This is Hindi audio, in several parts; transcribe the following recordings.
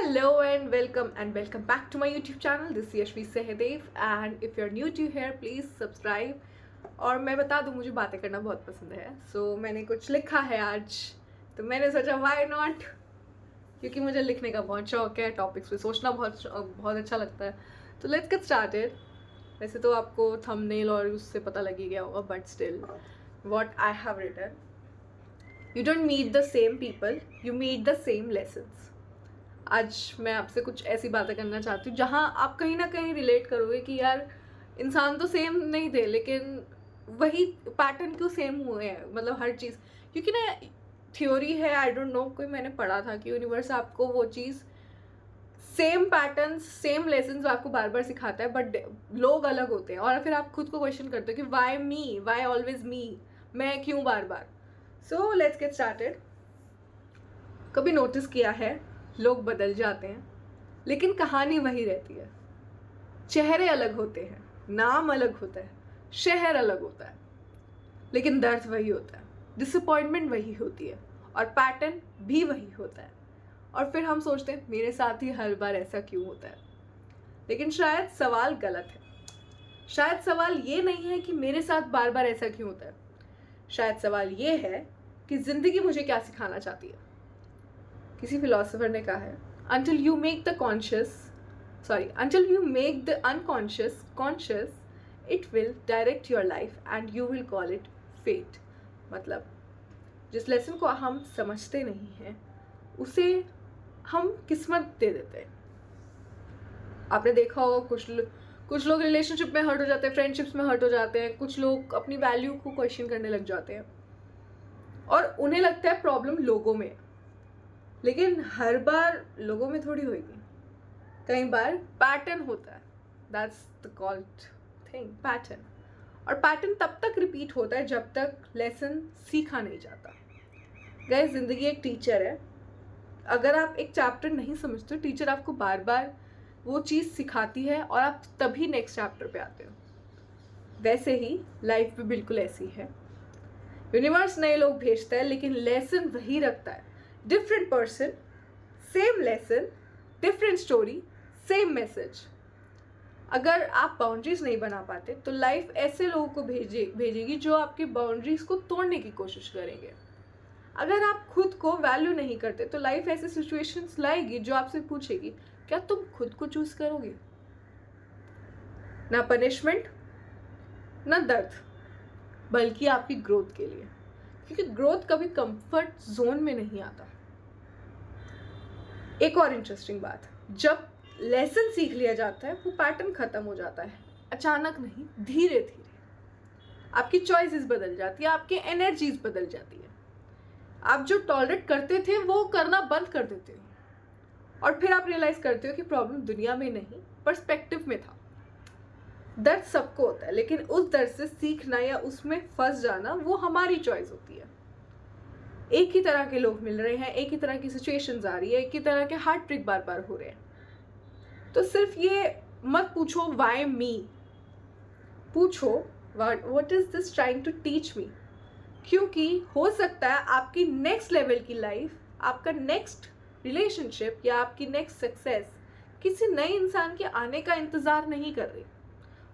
Hello and welcome back to my YouTube channel. This is Yashvi Sehdev and if you're new to here please subscribe. और मैं बता दूँ मुझे बातें करना बहुत पसंद है, सो मैंने कुछ लिखा है आज, तो मैंने सोचा व्हाई नॉट, क्योंकि मुझे लिखने का बहुत शौक है, टॉपिक्स पे सोचना बहुत अच्छा लगता है. तो लेट्स गेट स्टार्टेड. वैसे तो आपको थंबनेल और उससे पता लग ही गया होगा, but still what I have written, you don't meet the same people, you meet the same lessons. आज मैं आपसे कुछ ऐसी बातें करना चाहती हूँ जहाँ आप कहीं ना कहीं रिलेट करोगे कि यार इंसान तो सेम नहीं थे, लेकिन वही पैटर्न क्यों सेम हुए हैं, मतलब हर चीज़. क्योंकि ना थ्योरी है, आई डोंट नो, कोई मैंने पढ़ा था कि यूनिवर्स आपको वो चीज़ सेम पैटर्न सेम लेसन्स आपको बार बार सिखाता है, बट लोग अलग होते हैं. और फिर आप खुद को क्वेश्चन करते हो कि why me, why always me, मैं क्यों बार बार. So let's get started. कभी नोटिस किया है लोग बदल जाते हैं लेकिन कहानी वही रहती है. चेहरे अलग होते हैं, नाम अलग होता है, शहर अलग होता है, लेकिन दर्द वही होता है, डिसअपॉइंटमेंट वही होती है और पैटर्न भी वही होता है. और फिर हम सोचते हैं मेरे साथ ही हर बार ऐसा क्यों होता है. लेकिन शायद सवाल गलत है. शायद सवाल ये नहीं है कि मेरे साथ बार बार ऐसा क्यों होता है. शायद सवाल ये है कि ज़िंदगी मुझे क्या सिखाना चाहती है. किसी फिलोसोफर ने कहा है, until you make the unconscious conscious, it will direct your life and you will call it fate. मतलब जिस लेसन को हम समझते नहीं हैं उसे हम किस्मत दे देते हैं. आपने देखा होगा कुछ लोग रिलेशनशिप में हर्ट हो जाते हैं, फ्रेंडशिप्स में हर्ट हो जाते हैं, कुछ लोग अपनी वैल्यू को क्वेश्चन करने लग जाते हैं और उन्हें लगता है प्रॉब्लम लोगों में है. लेकिन हर बार लोगों में थोड़ी होगी, कई बार पैटर्न होता है. That's the called thing, pattern. और पैटर्न तब तक रिपीट होता है जब तक लेसन सीखा नहीं जाता. गाइस, ज़िंदगी एक टीचर है. अगर आप एक चैप्टर नहीं समझते, टीचर आपको बार बार वो चीज़ सिखाती है और आप तभी नेक्स्ट चैप्टर पे आते हो. वैसे ही लाइफ भी बिल्कुल ऐसी है. यूनिवर्स नए लोग भेजता है लेकिन लेसन वही रखता है. Different person, same lesson, different story, same message. अगर आप बाउंड्रीज नहीं बना पाते तो लाइफ ऐसे लोगों को भेजेगी जो आपकी बाउंड्रीज को तोड़ने की कोशिश करेंगे. अगर आप खुद को वैल्यू नहीं करते तो लाइफ ऐसे सिचुएशंस लाएगी जो आपसे पूछेगी क्या तुम खुद को चूज करोगे. ना पनिशमेंट, ना दर्द, बल्कि आपकी ग्रोथ के लिए. क्योंकि ग्रोथ कभी कंफर्ट जोन में नहीं आता. एक और इंटरेस्टिंग बात, जब लेसन सीख लिया जाता है वो पैटर्न खत्म हो जाता है. अचानक नहीं, धीरे धीरे आपकी चॉइसेस बदल जाती है, आपकी एनर्जीज बदल जाती है. आप जो टॉलरेट करते थे वो करना बंद कर देते हो और फिर आप रियलाइज करते हो कि प्रॉब्लम दुनिया में नहीं, पर्सपेक्टिव में था. दर्द सबको होता है, लेकिन उस दर्द से सीखना या उसमें फंस जाना वो हमारी चॉइस होती है. एक ही तरह के लोग मिल रहे हैं, एक ही तरह की सिचुएशंस आ रही है, एक ही तरह के हार्ट ब्रेक बार बार हो रहे हैं. तो सिर्फ ये मत पूछो व्हाई मी, पूछो what is this trying to teach me. क्योंकि हो सकता है आपकी नेक्स्ट लेवल की लाइफ, आपका नेक्स्ट रिलेशनशिप या आपकी नेक्स्ट सक्सेस किसी नए इंसान के आने का इंतज़ार नहीं कर रही.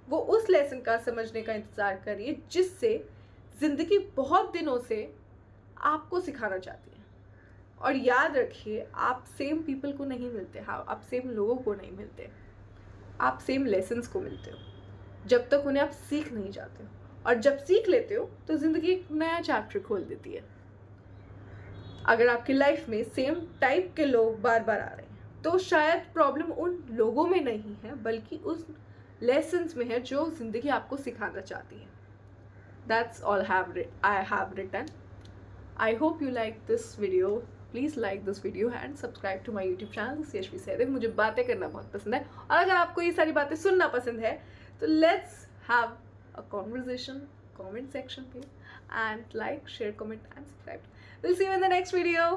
वो उस लेसन का समझने का इंतज़ार कर रही है जिससे ज़िंदगी बहुत दिनों से आपको सिखाना चाहती है. और याद रखिए, आप सेम पीपल को नहीं मिलते, हाँ, आप सेम लोगों को नहीं मिलते, आप सेम लेसन्स को मिलते हो जब तक उन्हें आप सीख नहीं जाते हो. और जब सीख लेते हो तो ज़िंदगी एक नया चैप्टर खोल देती है. अगर आपकी लाइफ में सेम टाइप के लोग बार बार आ रहे हैं तो शायद प्रॉब्लम उन लोगों में नहीं है, बल्कि उस लेसन्स में है जो ज़िंदगी आपको सिखाना चाहती है. That's all I have written. I hope you like this video. Please like this video and subscribe to my YouTube channel. This is Yashvi Sahdev. मुझे बातें करना बहुत पसंद है और अगर आपको ये सारी बातें सुनना पसंद है तो let's have a conversation, comment section पे, and like, share, comment and subscribe. We'll see you in the next video.